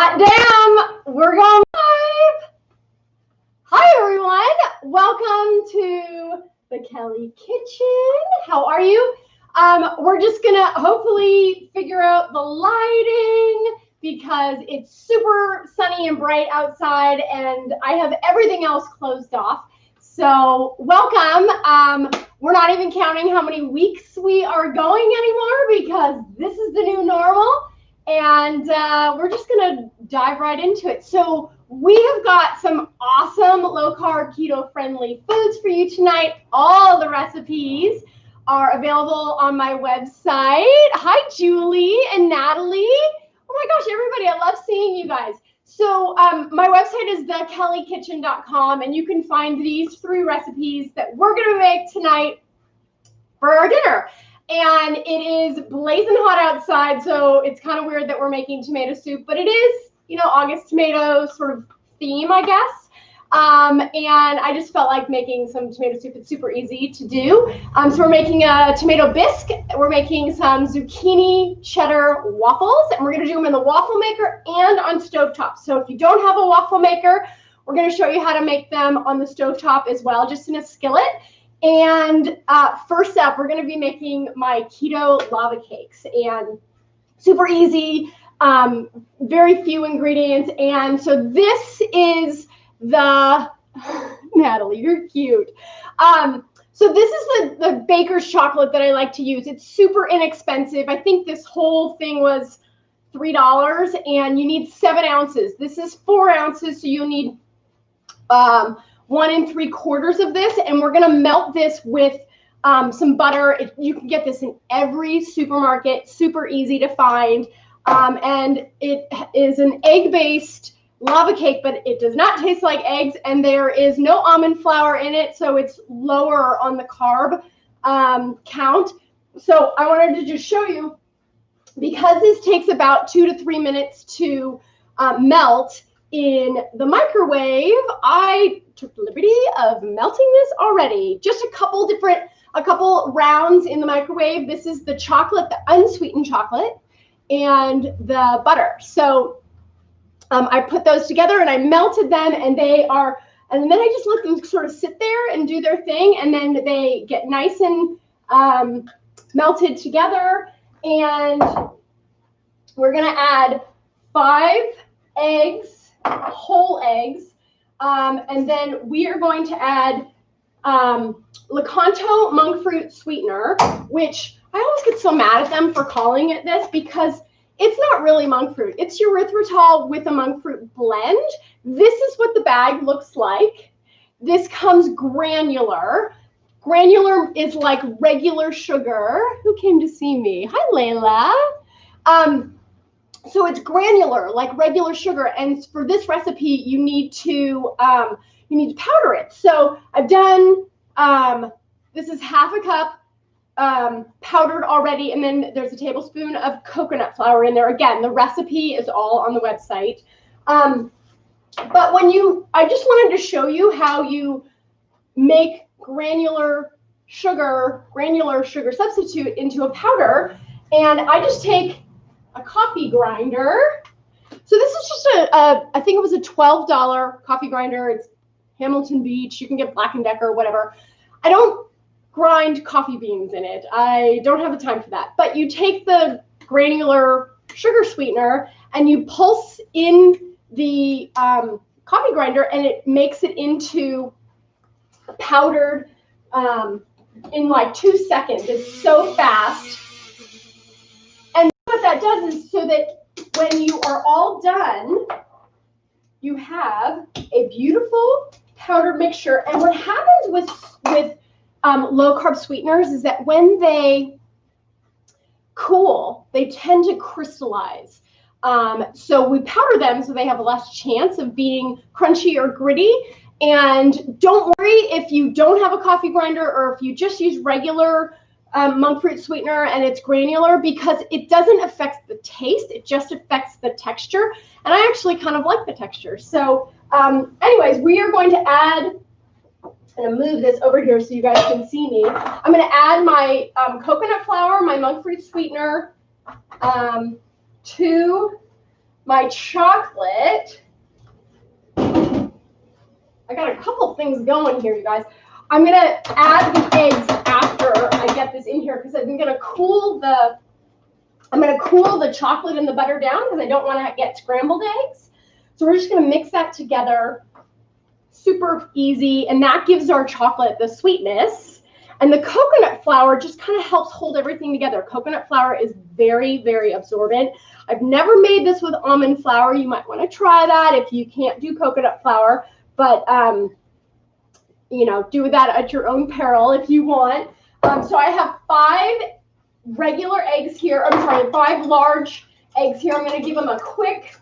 Hot damn, we're going live. Hi everyone, welcome to the Kelly Kitchen. How are you? We're just gonna hopefully figure out the lighting because it's super sunny and bright outside and I have everything else closed off. So welcome. We're not even counting how many weeks we are going anymore because this is the new normal. And we're just gonna dive right into it. So we have got some awesome low-carb, keto-friendly foods for you tonight. All the recipes are available on my website. Hi, Julie and Natalie. Oh my gosh, everybody, I love seeing you guys. So my website is thekellykitchen.com, and you can find these 3 recipes that we're gonna make tonight for our dinner. And it is blazing hot outside, so it's kind of weird that we're making tomato soup, but it is, you know, August tomato sort of theme, I guess. And I just felt like making some tomato soup. It's super easy to do. So we're making a tomato bisque. We're making some zucchini cheddar waffles, and we're going to do them in the waffle maker and on stovetop. So if you don't have a waffle maker, we're going to show you how to make them on the stovetop as well, just in a skillet. And first up, we're going to be making my keto lava cakes, and super easy, very few ingredients. And so this is the, Natalie, you're cute. So this is the baker's chocolate that I like to use. It's super inexpensive. I think this whole thing was $3, and you need 7 ounces. This is 4 ounces, so you'll need 1 3/4 of this, and we're gonna melt this with some butter. You can get this in every supermarket, super easy to find, and it is an egg-based lava cake, but it does not taste like eggs, and there is no almond flour in it, so it's lower on the carb count. So I wanted to just show you, because this takes about 2 to 3 minutes to melt in the microwave, I took the liberty of melting this already. Just a couple rounds in the microwave. This is the chocolate, the unsweetened chocolate, and the butter. So I put those together and I melted them, and they are, and then I just let them sort of sit there and do their thing, and then they get nice and melted together. And we're gonna add 5 eggs, whole eggs, and then we are going to add Lakanto monk fruit sweetener, which I always get so mad at them for calling it this because it's not really monk fruit. It's erythritol with a monk fruit blend. This is what the bag looks like. This comes granular. Granular is like regular sugar. Who came to see me? Hi, Layla. So it's granular, like regular sugar, and for this recipe, you need to powder it. So I've done, this is half a cup powdered already, and then there's a tablespoon of coconut flour in there. Again, the recipe is all on the website. But I just wanted to show you how you make granular sugar substitute into a powder, and I just take a coffee grinder. So this is just I think it was a $12 coffee grinder. It's Hamilton Beach. You can get Black & Decker, whatever. I don't grind coffee beans in it. I don't have the time for that. But you take the granular sugar sweetener and you pulse in the coffee grinder, and it makes it into powdered in like 2 seconds. It's so fast. What that does is so that when you are all done, you have a beautiful powdered mixture. And what happens with low carb sweeteners is that when they cool, they tend to crystallize. So we powder them so they have less chance of being crunchy or gritty. And don't worry if you don't have a coffee grinder, or if you just use regular monk fruit sweetener and it's granular, because it doesn't affect the taste, it just affects the texture, and I actually kind of like the texture. So anyways, we are going to add, I'm going to move this over here so you guys can see me. I'm going to add my coconut flour, my monk fruit sweetener, to my chocolate. I got a couple things going here, you guys. I'm gonna add the eggs after I get this in here because I'm gonna cool the chocolate and the butter down because I don't want to get scrambled eggs. So we're just gonna mix that together. Super easy, and that gives our chocolate the sweetness. And the coconut flour just kind of helps hold everything together. Coconut flour is very, very absorbent. I've never made this with almond flour. You might want to try that if you can't do coconut flour. But, you know, do that at your own peril if you want. So I have 5 regular eggs here. I'm sorry, 5 large eggs here. I'm going to give them a quick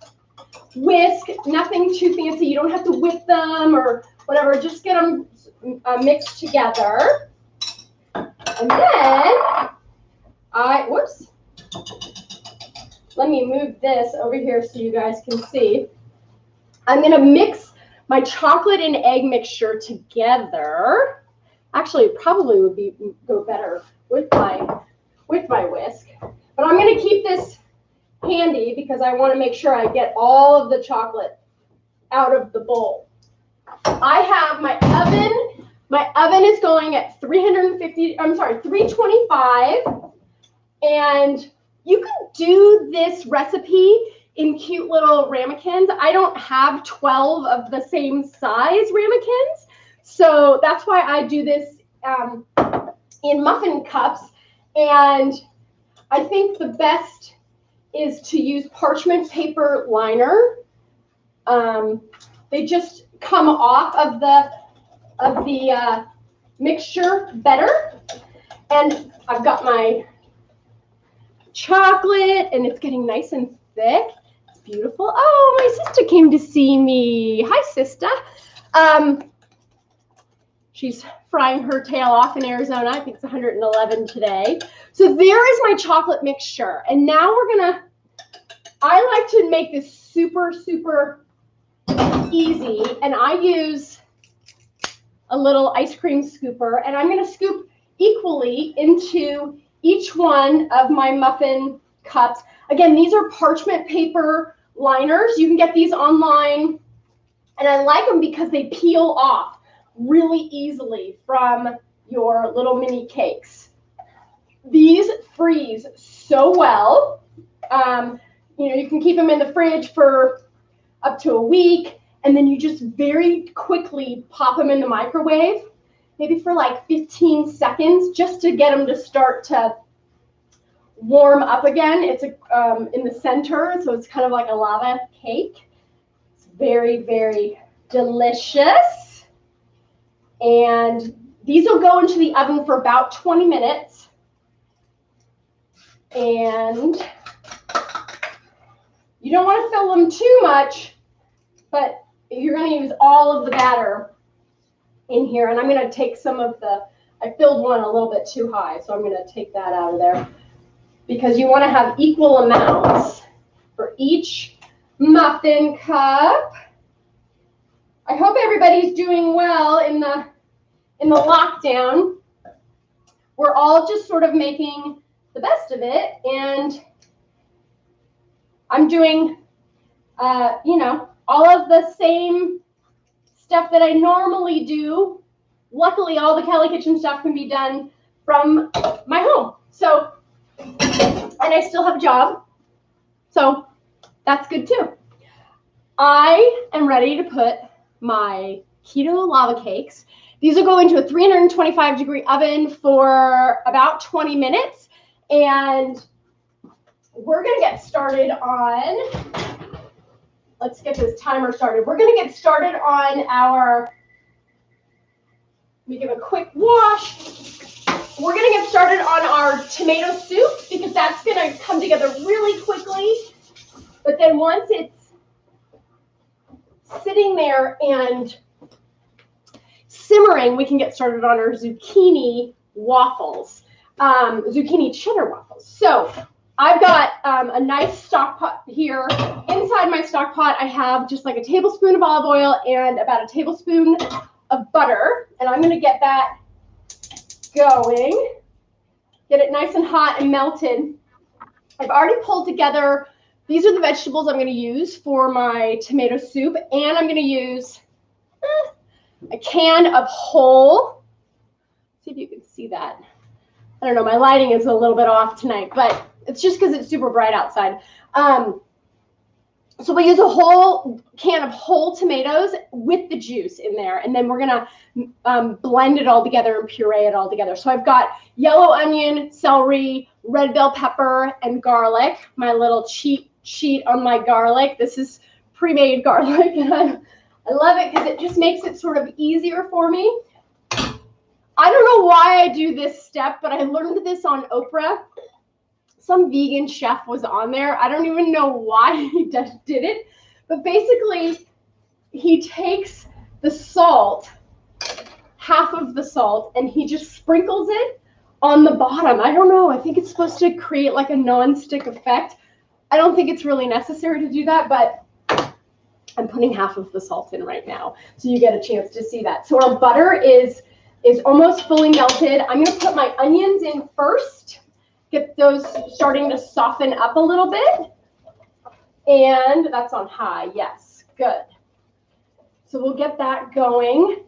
whisk. Nothing too fancy. You don't have to whip them or whatever. Just get them mixed together. And then whoops. Let me move this over here so you guys can see. I'm going to mix my chocolate and egg mixture together. Actually, it probably would go better with my whisk. But I'm going to keep this handy because I want to make sure I get all of the chocolate out of the bowl. I have my oven. My oven is going at 325. And you can do this recipe in cute little ramekins. I don't have 12 of the same size ramekins, so that's why I do this in muffin cups. And I think the best is to use parchment paper liner. They just come off of the mixture better. And I've got my chocolate, and it's getting nice and thick. It's beautiful. Oh, my sister came to see me. Hi, sister. She's frying her tail off in Arizona. I think it's 111 today. So there is my chocolate mixture. And now I like to make this super, super easy. And I use a little ice cream scooper. And I'm going to scoop equally into each one of my muffin cups. Again, these are parchment paper liners. You can get these online. And I like them because they peel off really easily from your little mini cakes. These freeze so well. You know, you can keep them in the fridge for up to a week, and then you just very quickly pop them in the microwave, maybe for like 15 seconds, just to get them to start to warm up again. It's in the center, so it's kind of like a lava cake. It's very, very delicious. And these will go into the oven for about 20 minutes. And you don't want to fill them too much, but you're going to use all of the batter in here. And I'm going to take some of I filled one a little bit too high, so I'm going to take that out of there. Because you want to have equal amounts for each muffin cup. I hope everybody's doing well in the lockdown. We're all just sort of making the best of it, and I'm doing, you know, all of the same stuff that I normally do. Luckily, all the Kelly Kitchen stuff can be done from my home. So, and I still have a job, so that's good too. I am ready to put my keto lava cakes. These will go into a 325-degree oven for about 20 minutes. And we're going to get started on, let's get this timer started. We're going to get started on let me give a quick wash. We're going to get started on our tomato soup because that's going to come together really quickly. But then once it's sitting there and simmering, we can get started on our zucchini waffles, zucchini cheddar waffles. So I've got a nice stock pot here. Inside my stock pot, I have just like a tablespoon of olive oil and about a tablespoon of butter. And I'm going to get that going, get it nice and hot and melted. I've already pulled together these are the vegetables I'm going to use for my tomato soup, and I'm going to use a can of whole. See if you can see that. I don't know, my lighting is a little bit off tonight, but it's just because it's super bright outside. So we use a whole can of whole tomatoes with the juice in there, and then we're gonna blend it all together and puree it all together. So I've got yellow onion, celery, red bell pepper, and garlic. My little cheat sheet on my garlic. This is pre-made garlic, and I love it because it just makes it sort of easier for me. I don't know why I do this step, but I learned this on Oprah. Some vegan chef was on there. I don't even know why he did it, but basically he takes the salt, half of the salt, and he just sprinkles it on the bottom. I don't know. I think it's supposed to create like a non-stick effect. I don't think it's really necessary to do that, but I'm putting half of the salt in right now, so you get a chance to see that. So our butter is almost fully melted. I'm going to put my onions in first. Get those starting to soften up a little bit. And that's on high. Yes, good. So we'll get that going.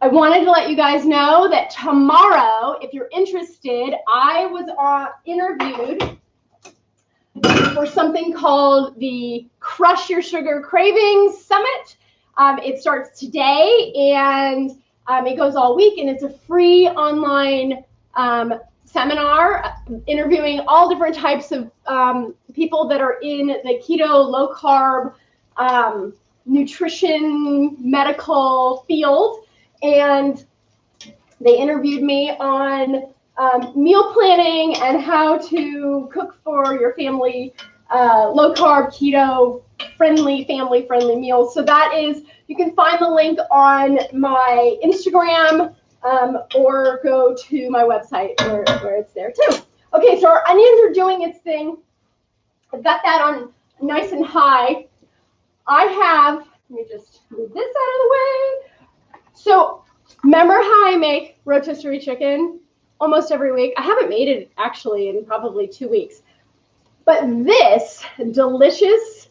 I wanted to let you guys know that tomorrow, if you're interested, I was interviewed for something called the Crush Your Sugar Cravings Summit. It starts today, and it goes all week, and it's a free online seminar interviewing all different types of people that are in the keto, low carb, nutrition, medical field. And they interviewed me on meal planning and how to cook for your family, low carb, keto friendly, family friendly meals. So that is, you can find the link on my Instagram, or go to my website where it's there too. Okay, so our onions are doing its thing. I've got that on nice and high. Let me just move this out of the way. So remember how I make rotisserie chicken almost every week? I haven't made it actually in probably 2 weeks. But this delicious,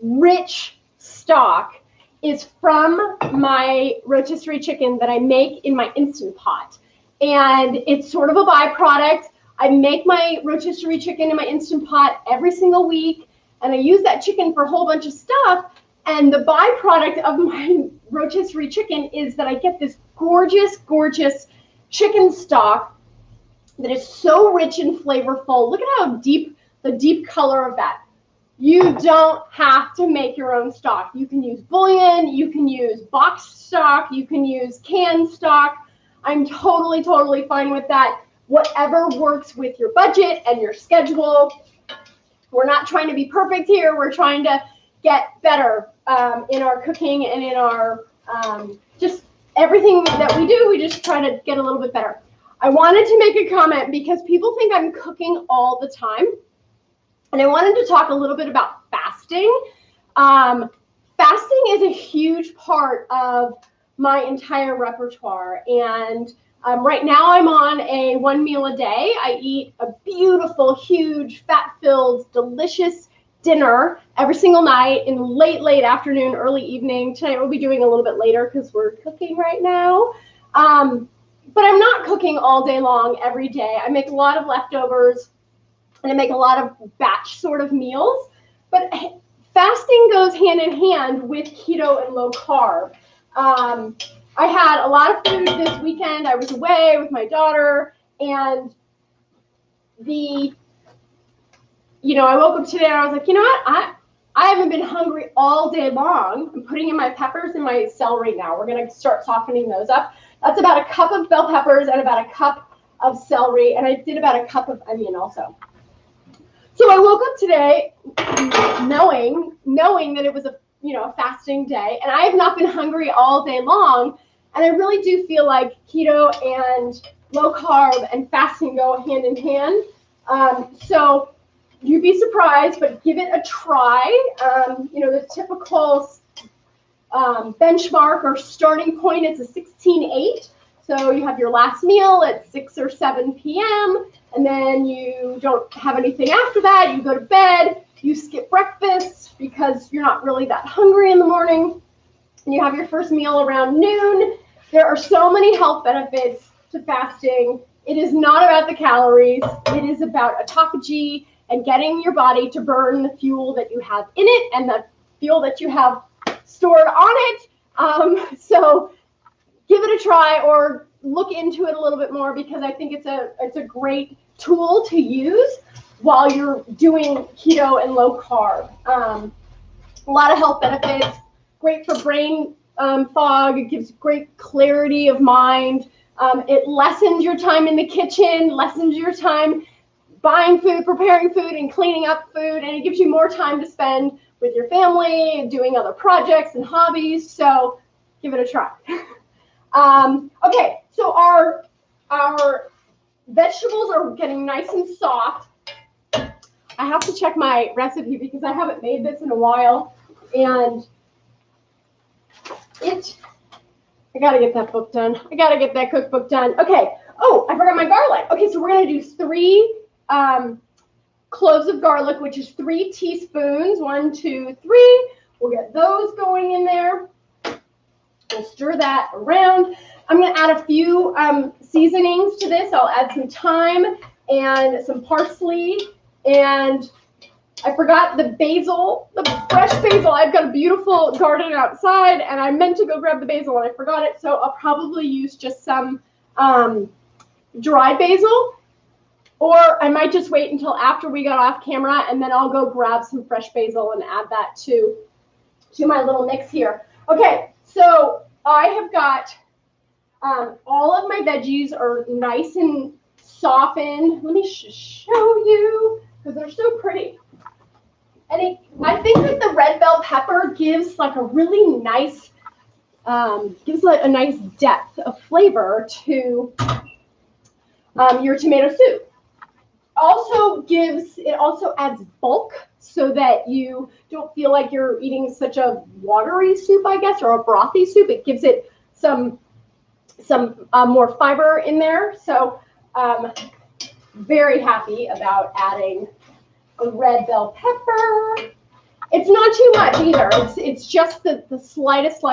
rich stock is from my rotisserie chicken that I make in my Instant Pot. And it's sort of a byproduct. I make my rotisserie chicken in my Instant Pot every single week, and I use that chicken for a whole bunch of stuff. And the byproduct of my rotisserie chicken is that I get this gorgeous, gorgeous chicken stock that is so rich and flavorful. Look at how deep, the deep color of that. You don't have to make your own stock. You can use bouillon, you can use boxed stock, you can use canned stock. I'm totally, totally fine with that. Whatever works with your budget and your schedule. We're not trying to be perfect here. We're trying to get better in our cooking and in our just everything that we do. We just try to get a little bit better. I wanted to make a comment because people think I'm cooking all the time. And I wanted to talk a little bit about fasting. Fasting is a huge part of my entire repertoire. And right now I'm on a 1 meal a day. I eat a beautiful, huge, fat-filled, delicious dinner every single night in late afternoon, early evening. Tonight we'll be doing a little bit later because we're cooking right now. But I'm not cooking all day long every day. I make a lot of leftovers. And I make a lot of batch sort of meals, but fasting goes hand in hand with keto and low carb. I had a lot of food this weekend. I was away with my daughter, and I woke up today and I was like, you know what? I haven't been hungry all day long. I'm putting in my peppers and my celery now. We're going to start softening those up. That's about a cup of bell peppers and about a cup of celery, and I did about a cup of onion also. So I woke up today knowing that it was a fasting day, and I have not been hungry all day long, and I really do feel like keto and low carb and fasting go hand in hand. So you'd be surprised, but give it a try. The typical benchmark or starting point is a 16:8. So you have your last meal at 6 or 7 p.m., and then you don't have anything after that. You go to bed. you skip breakfast because you're not really that hungry in the morning, and you have your first meal around noon. There are so many health benefits to fasting. It is not about the calories. It is about autophagy and getting your body to burn the fuel that you have in it and the fuel that you have stored on it. So give it a try or look into it a little bit more, because I think it's a great tool to use while you're doing keto and low carb. A lot of health benefits, great for brain fog. It gives great clarity of mind. It lessens your time in the kitchen, lessens your time buying food, preparing food, and cleaning up food, and it gives you more time to spend with your family and doing other projects and hobbies. So give it a try. Okay, so our vegetables are getting nice and soft. I have to check my recipe because I haven't made this in a while, and I gotta get that book done. I gotta get that cookbook done. Okay. Oh, I forgot my garlic. Okay, so we're gonna do 3 cloves of garlic, which is 3 teaspoons. 1, 2, 3. We'll get those going in there. We'll stir that around. I'm gonna add a few seasonings to this. I'll add some thyme and some parsley, and I forgot the basil, the fresh basil. I've got a beautiful garden outside, and I meant to go grab the basil, and I forgot it, so I'll probably use just some dried basil, or I might just wait until after we got off camera, and then I'll go grab some fresh basil and add that to my little mix here. Okay, so I have got all of my veggies are nice and softened. Let me show you, because they're so pretty. And I think that the red bell pepper gives like a really nice, gives like a nice depth of flavor to your tomato soup. It also adds bulk so that you don't feel like you're eating such a watery soup, I guess, or a brothy soup. It gives it some more fiber in there. So very happy about adding a red bell pepper. It's not too much either. It's just the slightest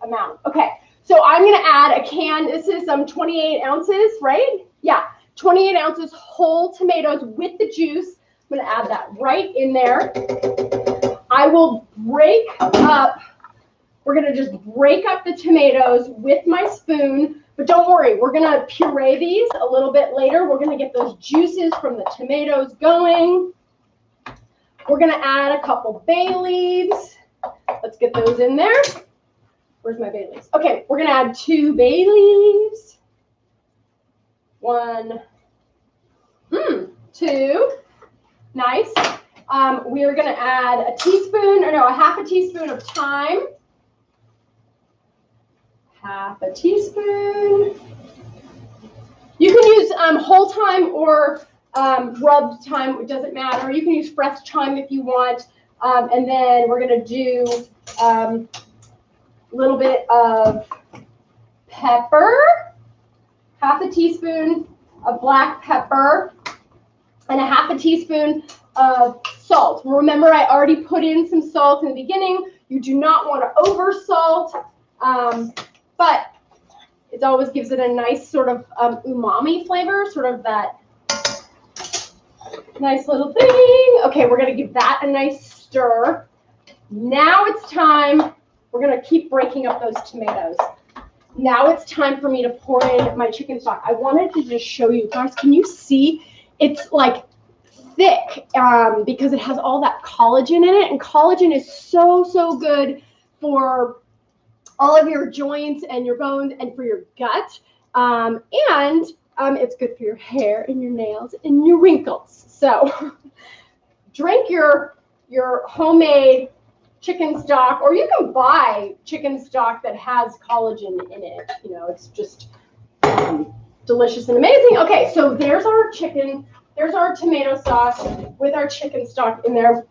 amount. Okay, so I'm gonna add a can. This is 28 ounces, right? Yeah, 28 ounces whole tomatoes with the juice. I'm gonna add that right in there. I will we're gonna just break up the tomatoes with my spoon, but don't worry, we're gonna puree these a little bit later. We're gonna get those juices from the tomatoes going. We're gonna add a couple bay leaves. Let's get those in there. Where's my bay leaves? Okay, we're gonna add 2 bay leaves. 1, 2, nice. We are gonna add a half a teaspoon of thyme. Half a teaspoon. You can use whole thyme or rubbed thyme, it doesn't matter. You can use fresh thyme if you want. And then we're going to do a little bit of pepper, half a teaspoon of black pepper, and a half a teaspoon of salt. Remember, I already put in some salt in the beginning. You do not want to over salt, but it always gives it a nice sort of umami flavor, sort of that nice little thing. Okay, we're going to give that a nice stir. Now it's time. We're going to keep breaking up those tomatoes. Now it's time for me to pour in my chicken stock. I wanted to just show you guys. Can you see? It's like thick because it has all that collagen in it. And collagen is so good for all of your joints and your bones and for your gut. And it's good for your hair and your nails and your wrinkles. So drink your homemade chicken stock, or you can buy chicken stock that has collagen in it. You know, it's just delicious and amazing. Okay, so there's our chicken. There's our tomato sauce with our chicken stock in there.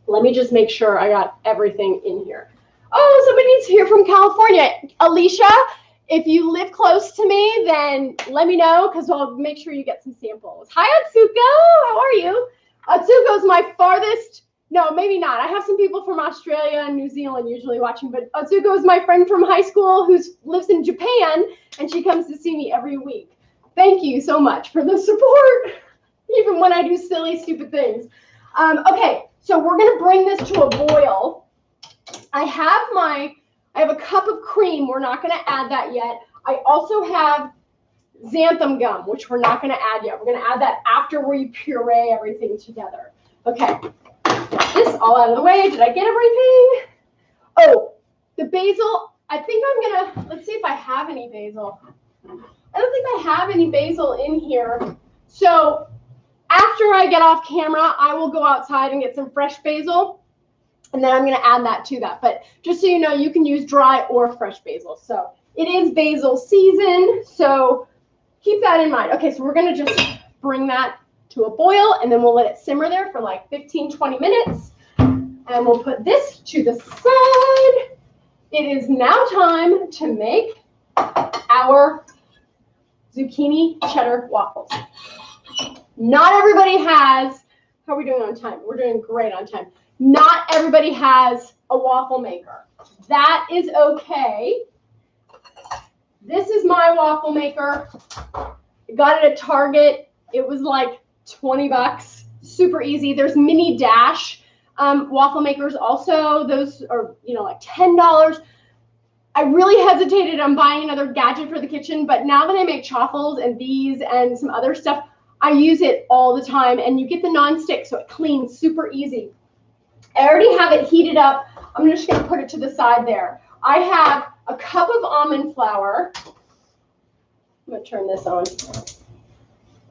Let me just make sure I got everything in here. Oh, somebody's here from California. Alicia, if you live close to me, then let me know, because I'll make sure you get some samples. Hi, Atsuko. How are you? Atsuko is my farthest No, maybe not. I have some people from Australia and New Zealand usually watching, but Azuko is my friend from high school who lives in Japan, and she comes to see me every week. Thank you so much for the support, even when I do silly, stupid things. Okay, so we're going to bring this to a boil. I have a cup of cream. We're not going to add that yet. I also have xanthan gum, which we're not going to add yet. We're going to add that after we puree everything together. Okay. This all out of the way. Did I get everything? Oh, the basil. I think I'm gonna, let's see if I have any basil. I don't think I have any basil in here. So after I get off camera, I will go outside and get some fresh basil, and then I'm gonna add that to that. But just so you know, you can use dry or fresh basil. So it is basil season, so keep that in mind. Okay, so we're gonna just bring that to a boil, and then we'll let it simmer there for like 15-20 minutes, and we'll put this to the side. It is now time to make our zucchini cheddar waffles. Not everybody has, how are we doing on time? We're doing great on time. Not everybody has a waffle maker. That is okay. This is my waffle maker. I got it at Target. It was like 20 bucks, super easy. There's mini dash waffle makers also. Those are, like $10. I really hesitated on buying another gadget for the kitchen, but now that I make chaffles and these and some other stuff, I use it all the time, and you get the nonstick, so it cleans super easy. I already have it heated up. I'm just going to put it to the side there. I have a cup of almond flour. I'm going to turn this on.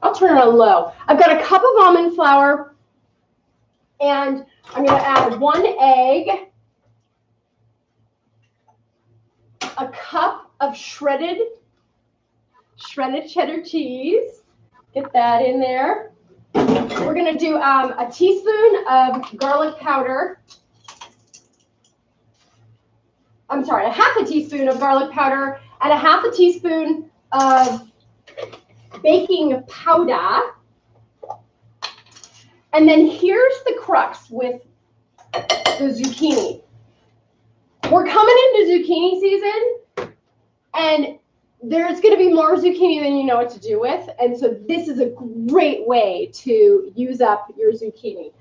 I'll turn it on low. I've got a cup of almond flour, and I'm going to add 1 egg, a cup of shredded cheddar cheese. Get that in there. We're going to do a teaspoon of garlic powder. I'm sorry, a half a teaspoon of garlic powder and a half a teaspoon of baking powder. And then here's the crux with the zucchini. We're coming into zucchini season, and there's going to be more zucchini than you know what to do with. And so this is a great way to use up your zucchini.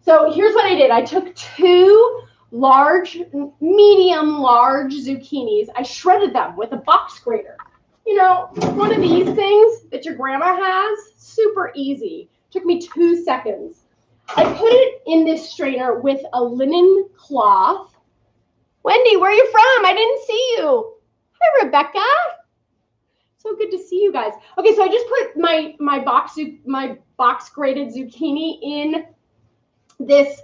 So here's what I did. I took 2 medium large zucchinis. I shredded them with a box grater. One of these things that your grandma has, super easy. Took me 2 seconds. I put it in this strainer with a linen cloth. Wendy, where are you from? I didn't see you. Hi, Rebecca. So good to see you guys. Okay, so I just put my box grated zucchini in this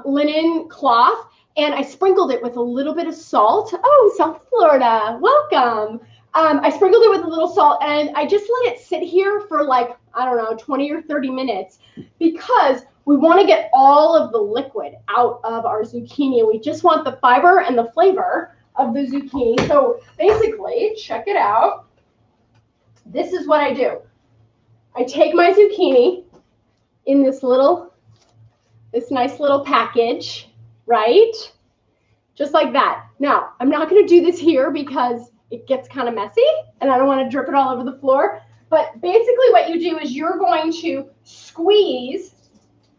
linen cloth, and I sprinkled it with a little bit of salt. Oh, South Florida, welcome. I sprinkled it with a little salt, and I just let it sit here for like, I don't know, 20 or 30 minutes, because we want to get all of the liquid out of our zucchini. We just want the fiber and the flavor of the zucchini. So basically, check it out. This is what I do. I take my zucchini in this nice little package, right? Just like that. Now, I'm not going to do this here because it gets kind of messy and I don't want to drip it all over the floor. But basically what you do is you're going to squeeze.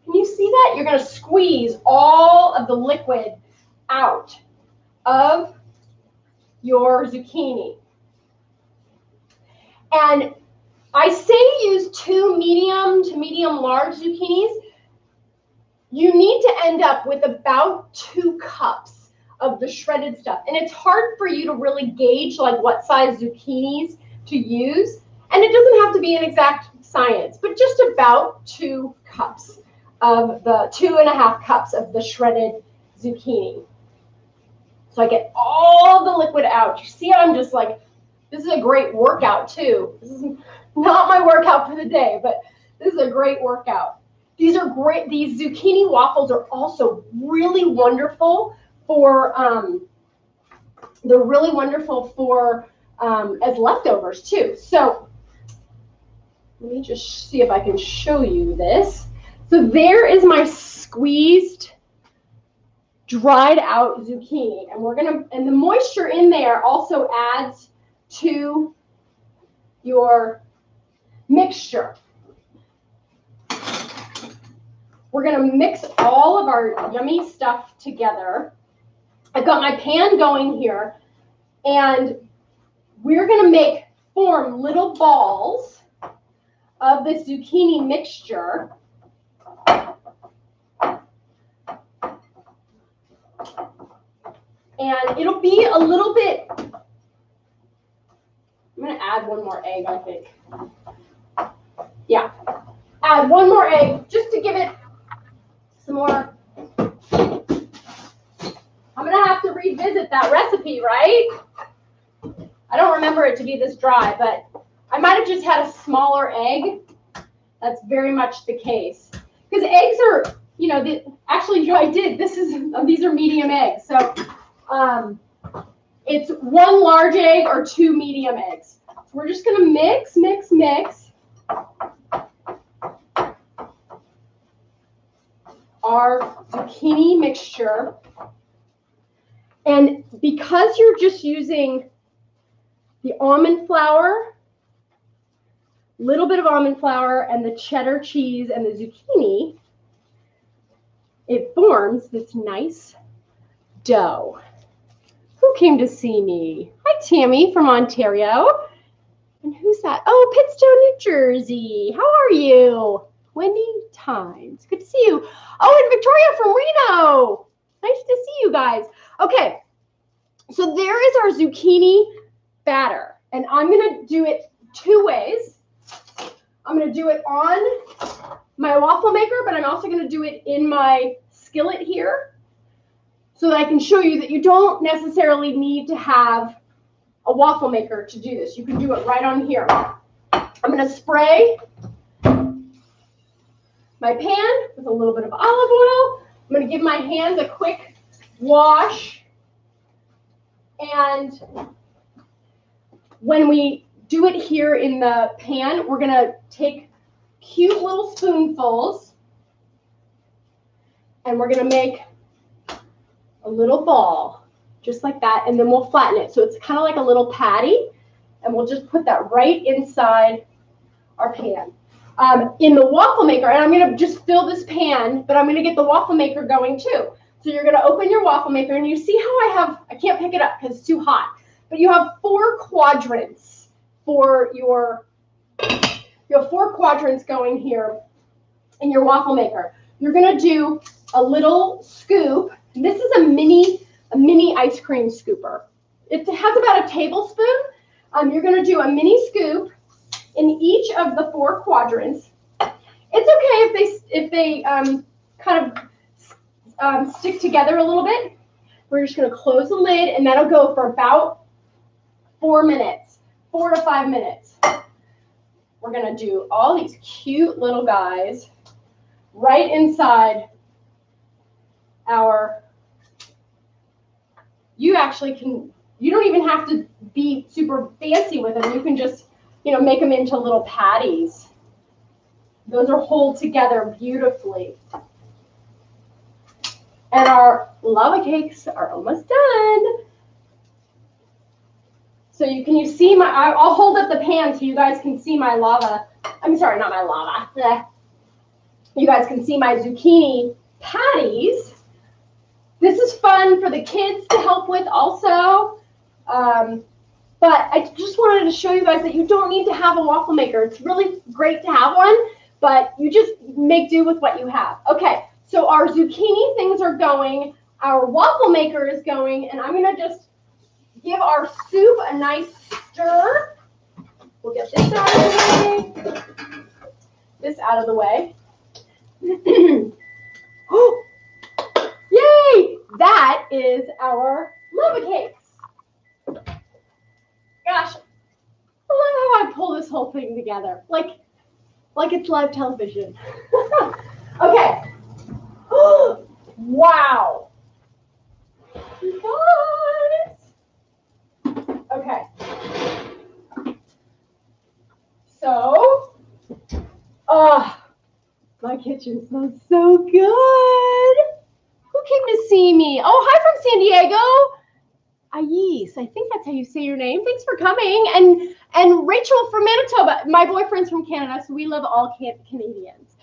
Can you see that? You're going to squeeze all of the liquid out of your zucchini. And I say use 2 medium to medium large zucchinis. You need to end up with about 2 cups of the shredded stuff. And it's hard for you to really gauge like what size zucchinis to use. And it doesn't have to be an exact science, but just about 2 cups of the 2.5 cups of the shredded zucchini. So I get all the liquid out. You see how I'm just like, this is a great workout too. This is not my workout for the day, but this is a great workout. These are great. These zucchini waffles are also really wonderful for, they're really wonderful for as leftovers too. So let me just see if I can show you this. So there is my squeezed, dried out zucchini. And the moisture in there also adds to your mixture. We're gonna mix all of our yummy stuff together. I've got my pan going here, and we're gonna form little balls of the zucchini mixture. And it'll be a little bit, I'm gonna add one more egg, I think. Yeah, add one more egg just to give it some more. I'm gonna have to revisit that recipe, right? I don't remember it to be this dry, but I might have just had a smaller egg. That's very much the case. Because eggs are, you know, actually I did. These are medium eggs. So it's one large egg or two medium eggs. So we're just gonna mix, mix, mix our zucchini mixture. And because you're just using the almond flour, little bit of almond flour, and the cheddar cheese and the zucchini, it forms this nice dough. Who came to see me? Hi, Tammy from Ontario. And who's that? Oh, Pittston, New Jersey. How are you? Wendy Times. Good to see you. Oh, and Victoria from Reno. Nice to see you guys. Okay, so there is our zucchini batter. And I'm going to do it two ways. I'm going to do it on my waffle maker, but I'm also going to do it in my skillet here so that I can show you that you don't necessarily need to have a waffle maker to do this. You can do it right on here. I'm going to spray my pan with a little bit of olive oil. I'm going to give my hands a quick wash. And when we do it here in the pan, we're going to take cute little spoonfuls and we're going to make a little ball just like that, and then we'll flatten it so it's kind of like a little patty, and we'll just put that right inside our pan. In the waffle maker, and I'm going to just fill this pan, but I'm going to get the waffle maker going too. So you're going to open your waffle maker, and you see how I can't pick it up because it's too hot, but you have 4 quadrants for you have 4 quadrants going here in your waffle maker. You're going to do a little scoop. This is a mini ice cream scooper. It has about a tablespoon. You're going to do a mini scoop in each of the 4 quadrants. It's okay if they kind of stick together a little bit. We're just going to close the lid, and that'll go for about 4 minutes, 4 to 5 minutes. We're going to do all these cute little guys right inside our. You don't even have to be super fancy with them. You can just, make them into little patties. Those are hold together beautifully. And our lava cakes are almost done. So you see I'll hold up the pan so you guys can see my lava. I'm sorry, not my lava. You guys can see my zucchini patties. This is fun for the kids to help with also. But I just wanted to show you guys that you don't need to have a waffle maker. It's really great to have one, but you just make do with what you have. Okay, so our zucchini things are going. Our waffle maker is going, and I'm going to just give our soup a nice stir. We'll get this out of the way. This out of the way. Oh, yay! That is our lava cakes. Gosh, I love how I pull this whole thing together, like it's live television. Okay. Wow. You guys. Okay. So, My kitchen smells so good. Who came to see me? Oh, hi from San Diego. Ayes, I think that's how you say your name. Thanks for coming. And Rachel from Manitoba. My boyfriend's from Canada, so we love all Canadians.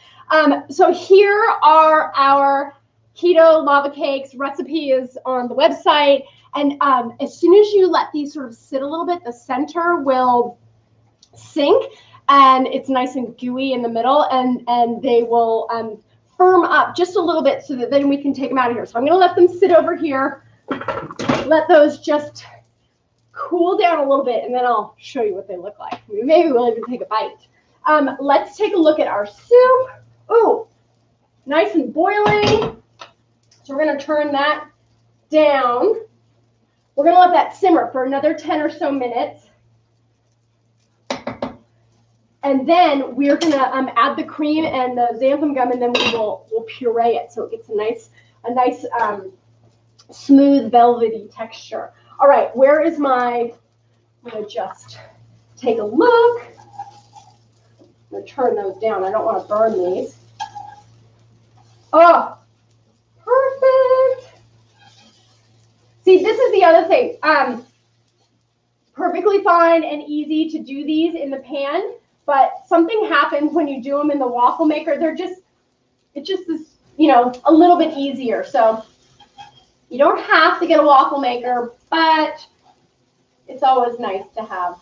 So here are our keto lava cakes. Recipe is on the website. And as soon as you let these sort of sit a little bit, the center will sink and it's nice and gooey in the middle, and they will firm up just a little bit so that then we can take them out of here. So I'm going to let them sit over here. Let those just cool down a little bit, and then I'll show you what they look like. Maybe we'll even take a bite. Let's take a look at our soup. Oh, nice and boiling. So we're going to turn that down. We're going to let that simmer for another 10 or so minutes. And then we're going to add the cream and the xanthan gum, and then we'll puree it so it gets a nice smooth, velvety texture. All right, where is my, I'm going to just take a look. I'm going to turn those down. I don't want to burn these. Oh, perfect. See, this is the other thing. Perfectly fine and easy to do these in the pan, but something happens when you do them in the waffle maker. It just is, you know, a little bit easier. So you don't have to get a waffle maker, but it's always nice to have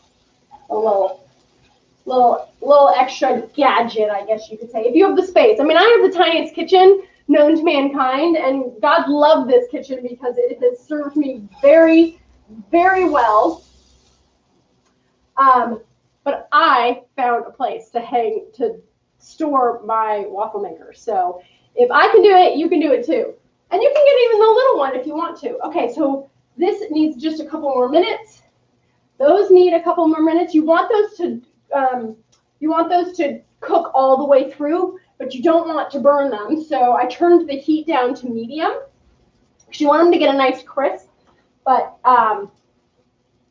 a little extra gadget, I guess you could say, if you have the space. I mean, I have the tiniest kitchen known to mankind, and God love this kitchen because it has served me very, very well. But I found a place to store my waffle maker. So if I can do it, you can do it too. And you can get even the little one if you want to. Okay, so this needs just a couple more minutes. Those need a couple more minutes. You want those to cook all the way through, but you don't want to burn them. So I turned the heat down to medium because you want them to get a nice crisp, but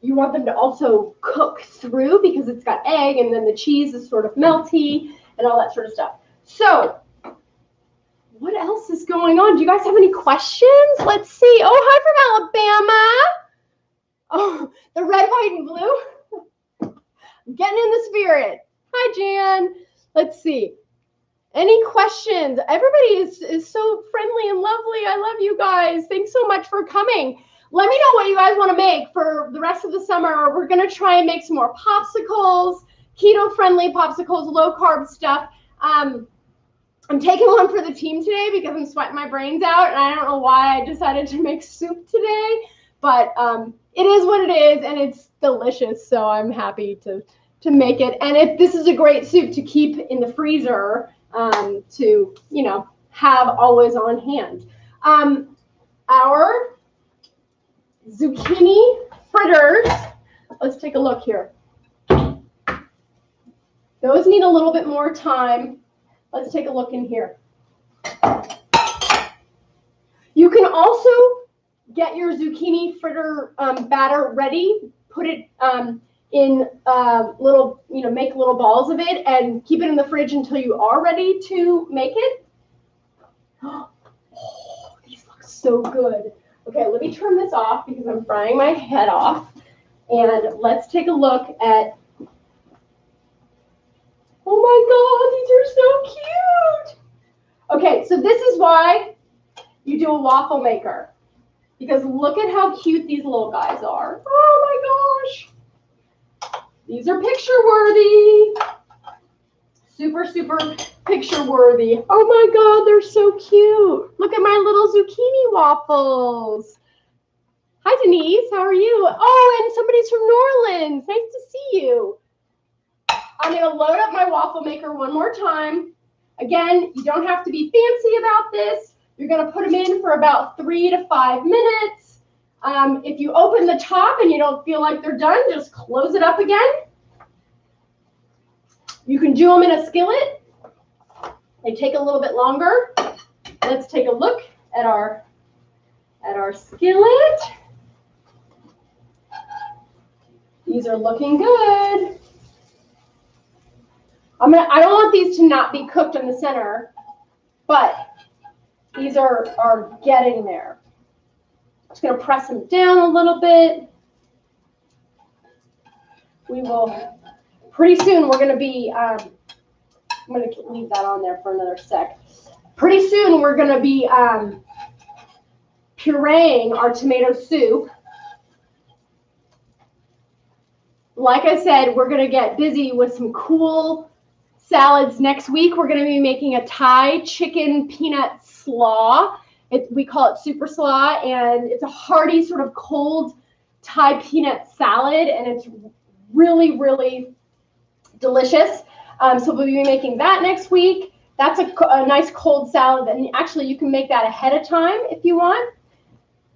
you want them to also cook through because it's got egg, and then the cheese is sort of melty and all that sort of stuff. So what else is going on? Do you guys have any questions? Let's see. Oh, hi from Alabama. Oh, the red, white, and blue. I'm getting in the spirit. Hi, Jan. Let's see. Any questions? Everybody is so friendly and lovely. I love you guys. Thanks so much for coming. Let me know what you guys want to make for the rest of the summer. We're going to try and make some more popsicles, keto-friendly popsicles, low-carb stuff. I'm taking one for the team today because I'm sweating my brains out, and I don't know why I decided to make soup today, but it is what it is, and it's delicious, so I'm happy to make it. And this is a great soup to keep in the freezer to, you know, have always on hand. Our zucchini fritters, let's take a look here. Those need a little bit more time. Let's take a look in here. You can also get your zucchini fritter batter ready. Put it in little, you know, make little balls of it and keep it in the fridge until you are ready to make it. Oh, these look so good. Okay, let me turn this off because I'm frying my head off. And let's take a look at, oh my God, these are so cute. Okay, so this is why you do a waffle maker. Because look at how cute these little guys are. Oh my gosh. These are picture worthy. Super, super picture worthy. Oh my God, they're so cute. Look at my little zucchini waffles. Hi, Denise. How are you? Oh, and somebody's from New Orleans. Nice to see you. I'm going to load up my waffle maker one more time. Again, you don't have to be fancy about this. You're going to put them in for about 3 to 5 minutes. If you open the top and you don't feel like they're done, just close it up again. You can do them in a skillet. They take a little bit longer. Let's take a look at our skillet. These are looking good. I don't want these to not be cooked in the center, but these are getting there. Just gonna press them down a little bit. We will, pretty soon we're gonna be, I'm gonna leave that on there for another sec. Pretty soon we're gonna be pureeing our tomato soup. Like I said, we're gonna get busy with some cool salads next week. We're gonna be making a Thai chicken peanut slaw. We call it super slaw, and it's a hearty sort of cold Thai peanut salad, and it's really, really delicious. So we'll be making that next week. That's a nice cold salad, and actually you can make that ahead of time if you want.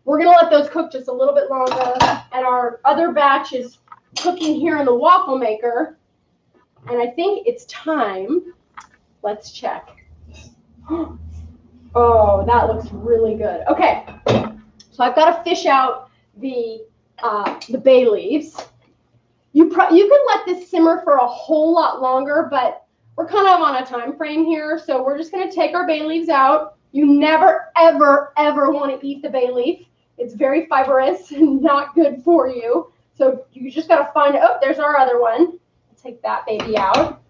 We're gonna let those cook just a little bit longer, and our other batch is cooking here in the waffle maker, and I think it's time. Let's check. Oh, that looks really good. Okay, so I've got to fish out the bay leaves. You can let this simmer for a whole lot longer, but we're kind of on a time frame here, so we're just going to take our bay leaves out. You never, ever, ever want to eat the bay leaf. It's very fibrous and not good for you. So you just got to find, oh, there's our other one. Take that baby out.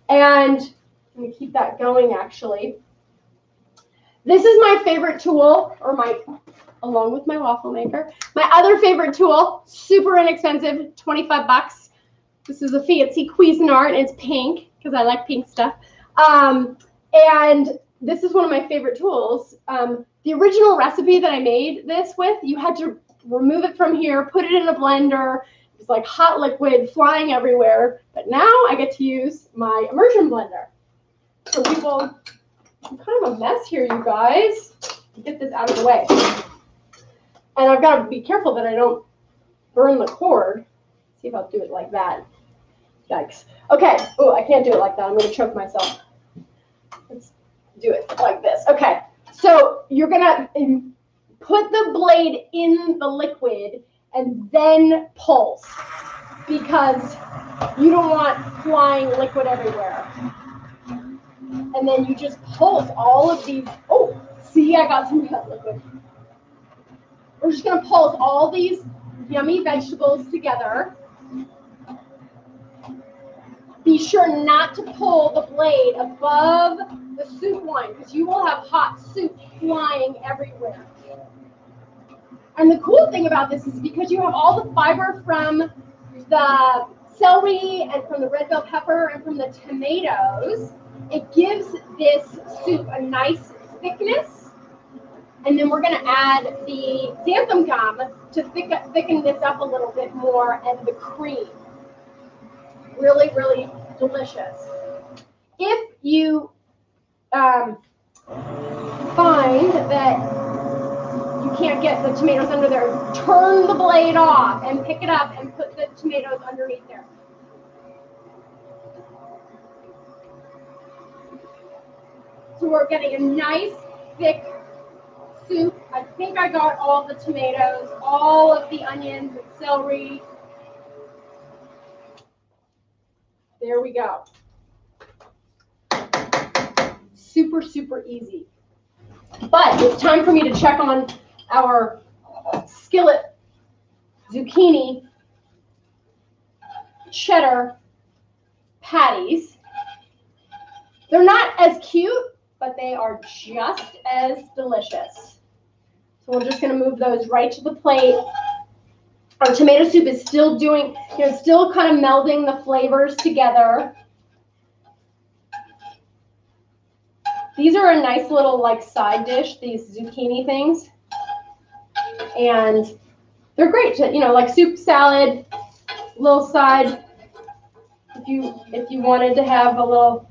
And let me keep that going, actually. This is my favorite tool, along with my waffle maker. My other favorite tool, super inexpensive, 25 bucks. This is a fancy Cuisinart, and it's pink because I like pink stuff. And this is one of my favorite tools. The original recipe that I made this with, you had to remove it from here, put it in a blender. It was like hot liquid flying everywhere. But now I get to use my immersion blender. So I'm kind of a mess here, you guys. Get this out of the way. And I've got to be careful that I don't burn the cord. See if I'll do it like that. Yikes. Okay. Oh, I can't do it like that. I'm going to choke myself. Let's do it like this. Okay. So you're going to put the blade in the liquid and then pulse, because you don't want flying liquid everywhere. And then you just pulse all of these. Oh, see, I got some cut liquid. We're just going to pulse all these yummy vegetables together. Be sure not to pull the blade above the soup line, because you will have hot soup flying everywhere. And the cool thing about this is because you have all the fiber from the celery and from the red bell pepper and from the tomatoes, it gives this soup a nice thickness. And then we're going to add the xanthan gum to thicken this up a little bit more, and the cream. Really, really delicious. If you find that you can't get the tomatoes under there, turn the blade off and pick it up and put the tomatoes underneath there. So we're getting a nice thick soup. I think I got all the tomatoes, all of the onions and celery. There we go. Super, super easy. But it's time for me to check on our skillet zucchini cheddar patties. They're not as cute, but they are just as delicious. So we're just going to move those right to the plate. Our tomato soup is still doing, still kind of melding the flavors together. These are a nice little like side dish, these zucchini things. And they're great to, like soup, salad, little side. If you wanted to have a little,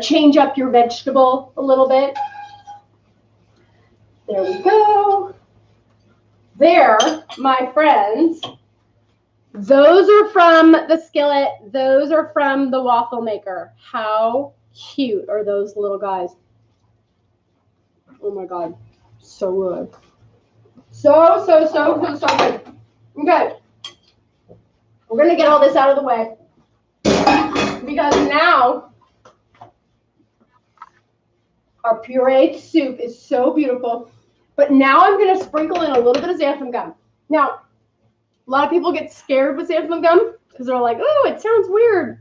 change up your vegetable a little bit. There we go. There, my friends, those are from the skillet. Those are from the waffle maker. How cute are those little guys? Oh my God, so good. So good. Okay, we're gonna get all this out of the way. because now our pureed soup is so beautiful. But now I'm going to sprinkle in a little bit of xanthan gum. Now, a lot of people get scared with xanthan gum because they're like, oh, it sounds weird.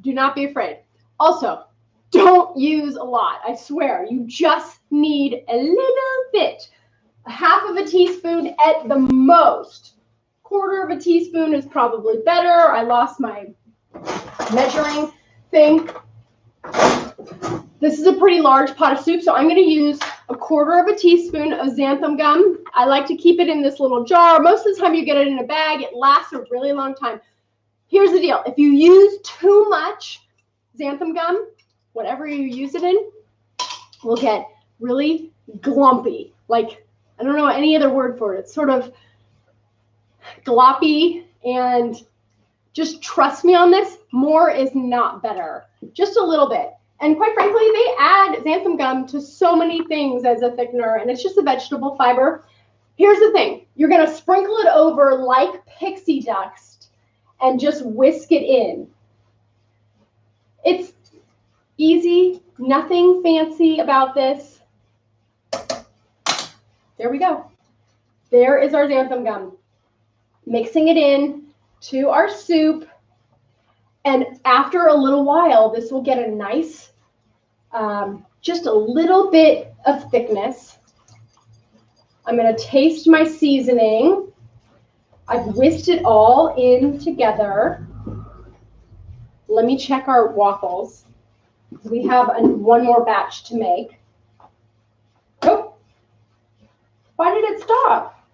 Do not be afraid. Also, don't use a lot. I swear, you just need a little bit. A half of a teaspoon at the most. Quarter of a teaspoon is probably better. I lost my measuring thing. This is a pretty large pot of soup, so I'm going to use a quarter of a teaspoon of xanthan gum. I like to keep it in this little jar. Most of the time you get it in a bag, it lasts a really long time. Here's the deal. If you use too much xanthan gum, whatever you use it in, will get really glumpy. Like, I don't know any other word for it. It's sort of gloppy, and just trust me on this, more is not better. Just a little bit. And quite frankly, they add xanthan gum to so many things as a thickener, and it's just a vegetable fiber. Here's the thing. You're going to sprinkle it over like pixie dust and just whisk it in. It's easy, nothing fancy about this. There we go. There is our xanthan gum. Mixing it in to our soup. And after a little while, this will get a nice, just a little bit of thickness. I'm going to taste my seasoning. I've whisked it all in together. Let me check our waffles. We have one more batch to make. Oh, why did it stop?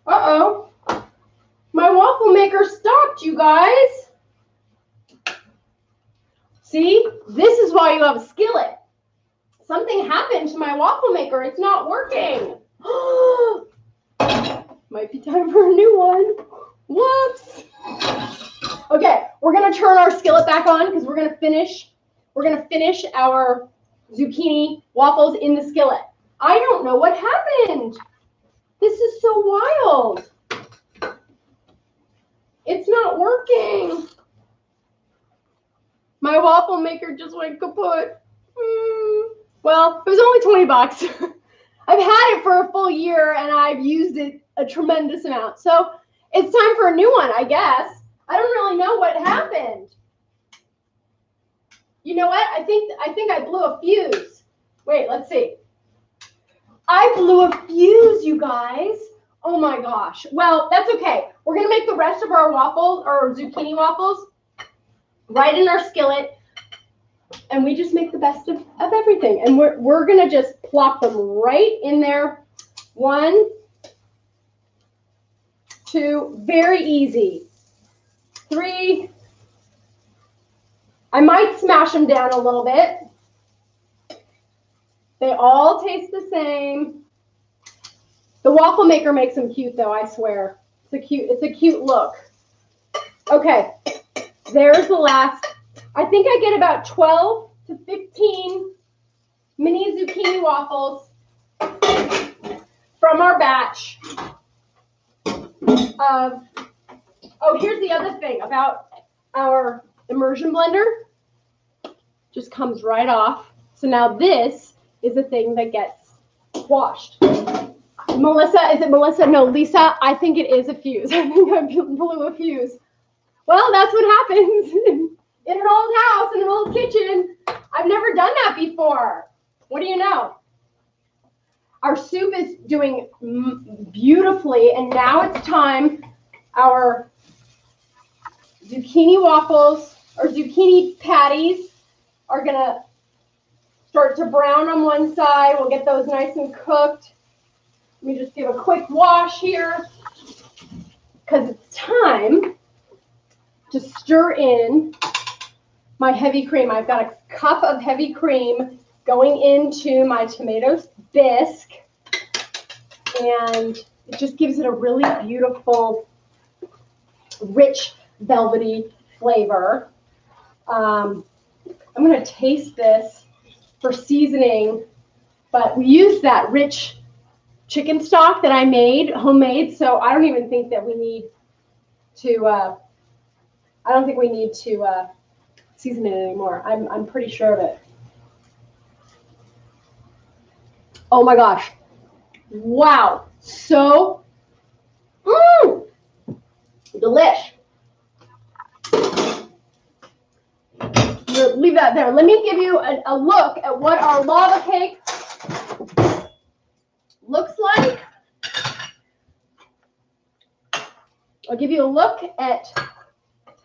Uh-oh. My waffle maker stopped, you guys. See, this is why you have a skillet. Something happened to my waffle maker. It's not working. Might be time for a new one. Whoops. Okay, we're gonna turn our skillet back on because we're gonna finish our zucchini waffles in the skillet. I don't know what happened. This is so wild. It's not working. My waffle maker just went kaput. Well, it was only 20 bucks. I've had it for a full year and I've used it a tremendous amount. So it's time for a new one, I guess. I don't really know what happened. You know what? I think I blew a fuse. Wait, let's see. I blew a fuse, you guys. Oh my gosh. Well, that's okay. We're going to make the rest of our waffles, or zucchini waffles, right in our skillet. And we just make the best of everything. And we're going to just plop them right in there. 1, 2, very easy. 3. I might smash them down a little bit. They all taste the same. The waffle maker makes them cute, though, I swear. It's a cute look. Okay, there's the last. I think I get about 12 to 15 mini zucchini waffles from our batch of, oh, here's the other thing about our immersion blender. Just comes right off. So now this is the thing that gets washed. Melissa, is it Melissa? No, Lisa, I think it is a fuse. I think I blew a fuse. Well, that's what happens in an old house, in an old kitchen. I've never done that before. What do you know? Our soup is doing beautifully, and now it's time. Our zucchini waffles, or zucchini patties, are going to start to brown on one side. We'll get those nice and cooked. Let me just give a quick wash here because it's time to stir in my heavy cream. I've got a cup of heavy cream going into my tomato bisque, and it just gives it a really beautiful, rich, velvety flavor. I'm going to taste this for seasoning, but we use that rich chicken stock that I made, homemade. So I don't even think that we need to, season it anymore. I'm pretty sure of it. Oh my gosh. Wow. So delish. Leave that there. Let me give you a look at what our lava cake looks like. I'll give you a look at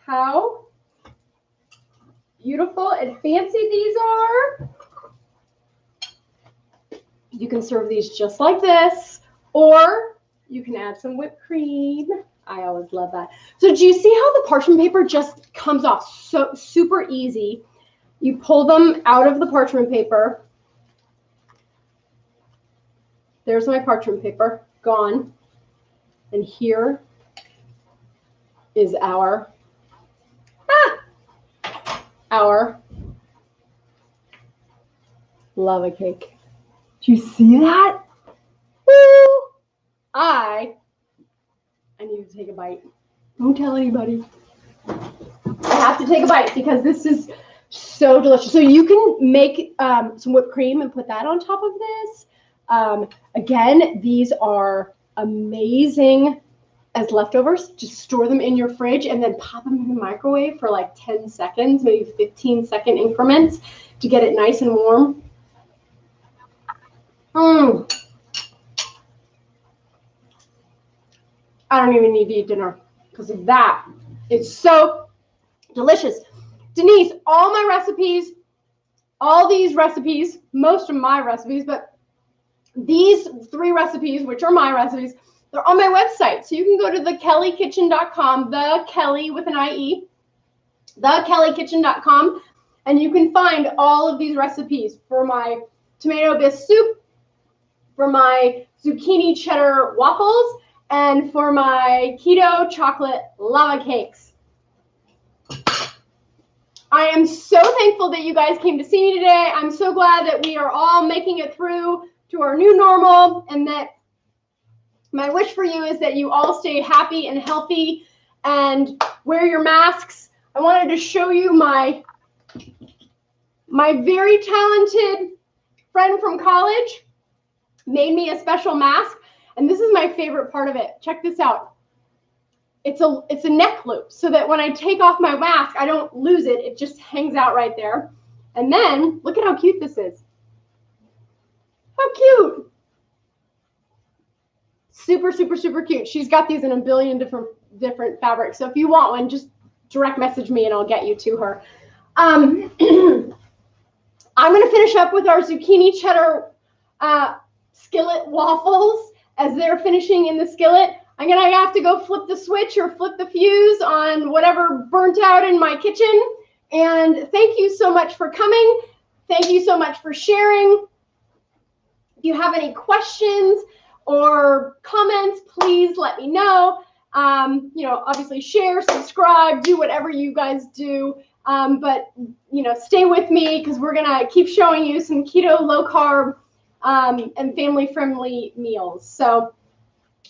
how beautiful and fancy these are. You can serve these just like this, or you can add some whipped cream. I always love that. So do you see how the parchment paper just comes off so super easy? You pull them out of the parchment paper. There's my parchment paper, gone. And here is our lava cake. Do you see that? Woo! I need to take a bite. Don't tell anybody. I have to take a bite because this is so delicious. So you can make some whipped cream and put that on top of this. Again, these are amazing as leftovers. Just store them in your fridge and then pop them in the microwave for like 10 seconds, maybe 15-second increments to get it nice and warm. I don't even need to eat dinner because of that. It's so delicious. Denise, all my recipes, all these recipes, most of my recipes, but these 3 recipes, which are my recipes, they're on my website. So you can go to thekellikitchen.com, the Kelly with an IE, thekellikitchen.com, and you can find all of these recipes for my tomato bisque soup, for my zucchini cheddar waffles, and for my keto chocolate lava cakes. I am so thankful that you guys came to see me today. I'm so glad that we are all making it through to our new normal, and that my wish for you is that you all stay happy and healthy and wear your masks. I wanted to show you my very talented friend from college made me a special mask, and this is my favorite part of it. Check this out. It's a neck loop so that when I take off my mask, I don't lose it. It just hangs out right there. And then look at how cute this is. How cute. Super, super, super cute. She's got these in a billion different fabrics. So if you want one, just direct message me and I'll get you to her. I'm going to finish up with our zucchini cheddar skillet waffles. As they're finishing in the skillet, I'm going to have to go flip the switch or flip the fuse on whatever burnt out in my kitchen. And thank you so much for coming. Thank you so much for sharing. If you have any questions or comments, please let me know. Obviously share, subscribe, do whatever you guys do. But stay with me because we're going to keep showing you some keto, low carb, and family-friendly meals. So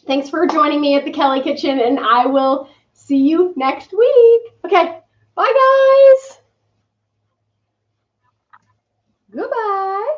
thanks for joining me at the Kelly Kitchen, and I will see you next week. Okay, bye, guys. Goodbye.